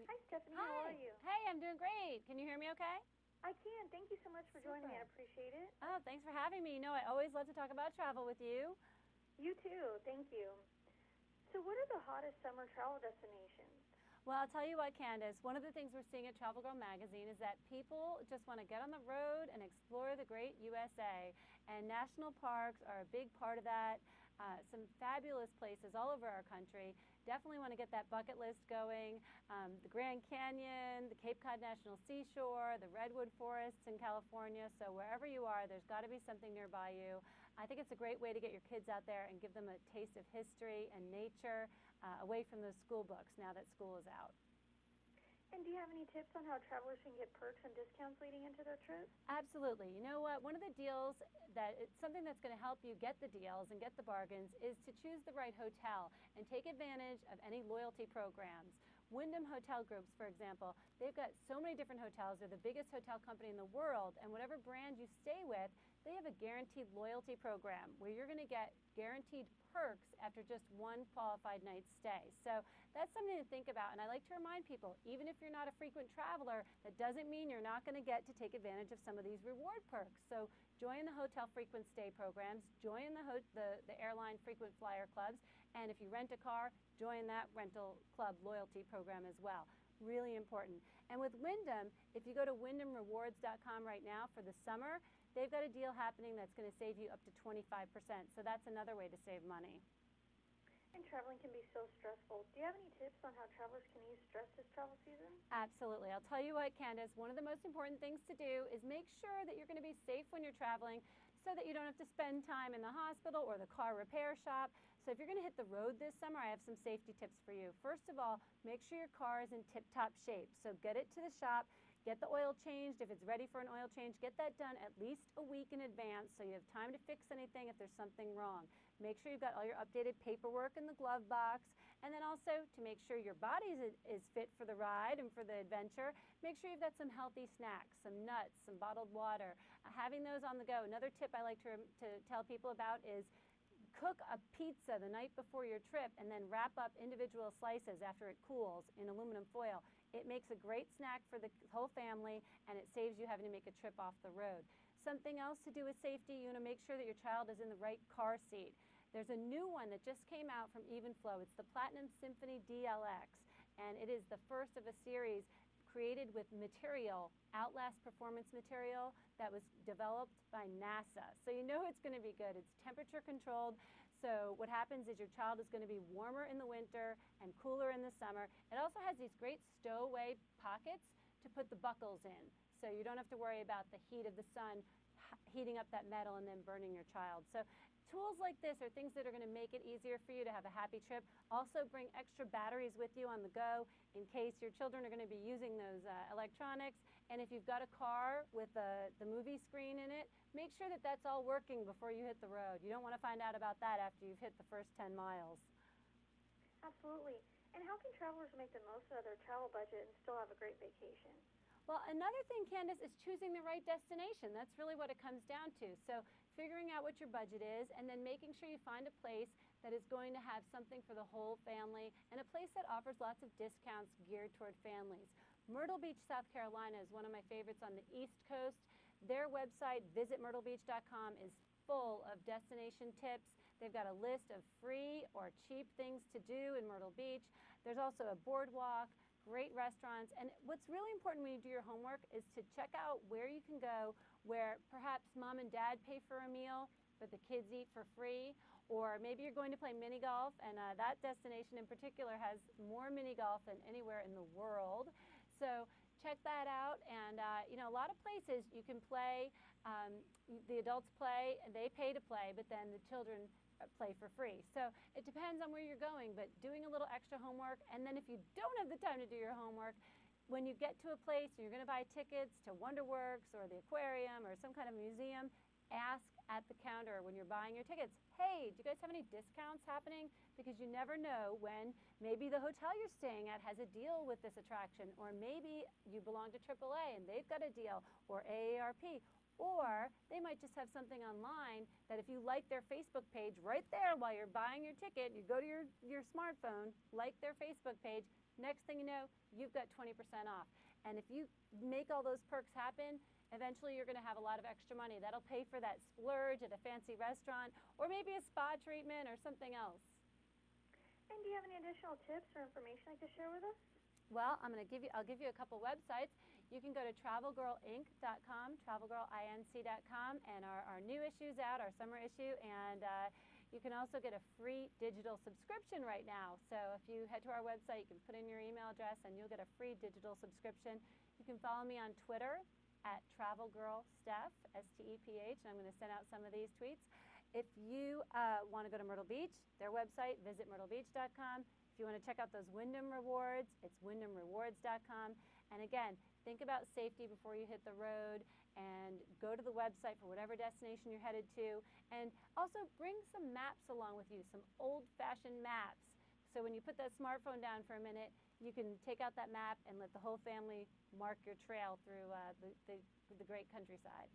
Hi, Stephanie. Hi. How are you? Hey, I'm doing great. Can you hear me okay? I can. Thank you so much for joining me. I Super. appreciate it. Oh, thanks for having me. You know, I always love to talk about travel with you. You too. Thank you. So, what are the hottest summer travel destinations? Well, I'll tell you what, Candace, one of the things we're seeing at Travelgirl magazine is that people just want to get on the road and explore the great USA. And national parks are a big part of that. Some fabulous places all over our country. Definitely want to get that bucket list going. The Grand Canyon, the Cape Cod National Seashore, the Redwood Forests in California. So wherever you are, there's got to be something nearby you. I think it's a great way to get your kids out there and give them a taste of history and nature away from those school books now that school is out. And do you have any tips on how travelers can get perks and discounts leading into their trip? Absolutely. You know what? One of the deals that it's something that's going to help you get the deals and get the bargains is to choose the right hotel and take advantage of any loyalty programs. Wyndham Hotel Groups, for example, they've got so many different hotels. They're the biggest hotel company in the world, and whatever brand you stay with, they have a guaranteed loyalty program where you're going to get guaranteed perks after just one qualified night's stay. So that's something to think about, and I like to remind people, even if you're not a frequent traveler, that doesn't mean you're not going to get to take advantage of some of these reward perks. So join the hotel frequent stay programs, join the airline frequent flyer clubs, and if you rent a car, join that rental club loyalty program as well. Really important. And with Wyndham, if you go to wyndhamrewards.com right now for the summer, they've got a deal happening that's going to save you up to 25%. So that's another way to save money. And traveling can be so stressful. Do you have any tips on how travelers can ease stress this travel season? Absolutely. I'll tell you what, Candace, one of the most important things to do is make sure that you're going to be safe when you're traveling so that you don't have to spend time in the hospital or the car repair shop. So if you're going to hit the road this summer, I have some safety tips for you. First of all, make sure your car is in tip-top shape. So get it to the shop. Get the oil changed. If it's ready for an oil change, get that done at least a week in advance so you have time to fix anything if there's something wrong. Make sure you've got all your updated paperwork in the glove box. And then also to make sure your body is fit for the ride and for the adventure, make sure you've got some healthy snacks, some nuts, some bottled water, having those on the go. Another tip I like to tell people about is cook a pizza the night before your trip and then wrap up individual slices after it cools in aluminum foil. It makes a great snack for the whole family, and it saves you having to make a trip off the road. Something else to do with safety, you want to make sure that your child is in the right car seat. There's a new one that just came out from Evenflow. It's the Platinum Symphony DLX, and it is the first of a series created with material, Outlast performance material that was developed by NASA. So you know it's going to be good. It's temperature controlled. So what happens is your child is going to be warmer in the winter and cooler in the summer. It also has these great stowaway pockets to put the buckles in. So you don't have to worry about the heat of the sun heating up that metal and then burning your child. So tools like this are things that are going to make it easier for you to have a happy trip. Also bring extra batteries with you on the go in case your children are going to be using those electronics. And if you've got a car with the movie screen in it, make sure that that's all working before you hit the road. You don't want to find out about that after you've hit the first 10 miles. Absolutely. And how can travelers make the most of their travel budget and still have a great vacation? Well, another thing, Candace, is choosing the right destination. That's really what it comes down to. So figuring out what your budget is and then making sure you find a place that is going to have something for the whole family and a place that offers lots of discounts geared toward families. Myrtle Beach, South Carolina is one of my favorites on the East Coast. Their website, visitmyrtlebeach.com, is full of destination tips. They've got a list of free or cheap things to do in Myrtle Beach. There's also a boardwalk, great restaurants, and what's really important when you do your homework is to check out where you can go where perhaps mom and dad pay for a meal but the kids eat for free, or maybe you're going to play mini golf, and that destination in particular has more mini golf than anywhere in the world. So check that out. And you know, a lot of places you can play, the adults play and they pay to play, but then the children play for free. So it depends on where you're going, but doing a little extra homework. And then if you don't have the time to do your homework, when you get to a place and you're going to buy tickets to Wonderworks or the aquarium or some kind of museum, ask at the counter when you're buying your tickets, hey, do you guys have any discounts happening? Because you never know when maybe the hotel you're staying at has a deal with this attraction, or maybe you belong to AAA and they've got a deal, or AARP, Or they might just have something online that if you like their Facebook page right there while you're buying your ticket, you go to your smartphone, like their Facebook page, next thing you know, you've got 20% off. And if you make all those perks happen, eventually you're going to have a lot of extra money. That'll pay for that splurge at a fancy restaurant or maybe a spa treatment or something else. And do you have any additional tips or information you could share with us? Well, I'll give you a couple websites. You can go to travelgirlinc.com, travelgirlinc.com, and our new issue's out, our summer issue, and you can also get a free digital subscription right now. So if you head to our website, you can put in your email address and you'll get a free digital subscription. You can follow me on Twitter at TravelGirlSteph, S-T-E-P-H, and I'm going to send out some of these tweets. If you want to go to Myrtle Beach, their website, visit myrtlebeach.com. If you want to check out those Wyndham rewards, it's wyndhamrewards.com. And again, think about safety before you hit the road, and go to the website for whatever destination you're headed to. And also bring some maps along with you, some old-fashioned maps. So when you put that smartphone down for a minute, you can take out that map and let the whole family mark your trail through the great countryside.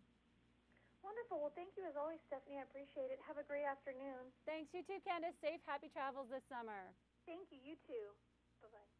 Wonderful. Well, thank you as always, Stephanie. I appreciate it. Have a great afternoon. Thanks. You too, Candace. Safe, happy travels this summer. Thank you. You too. Bye-bye.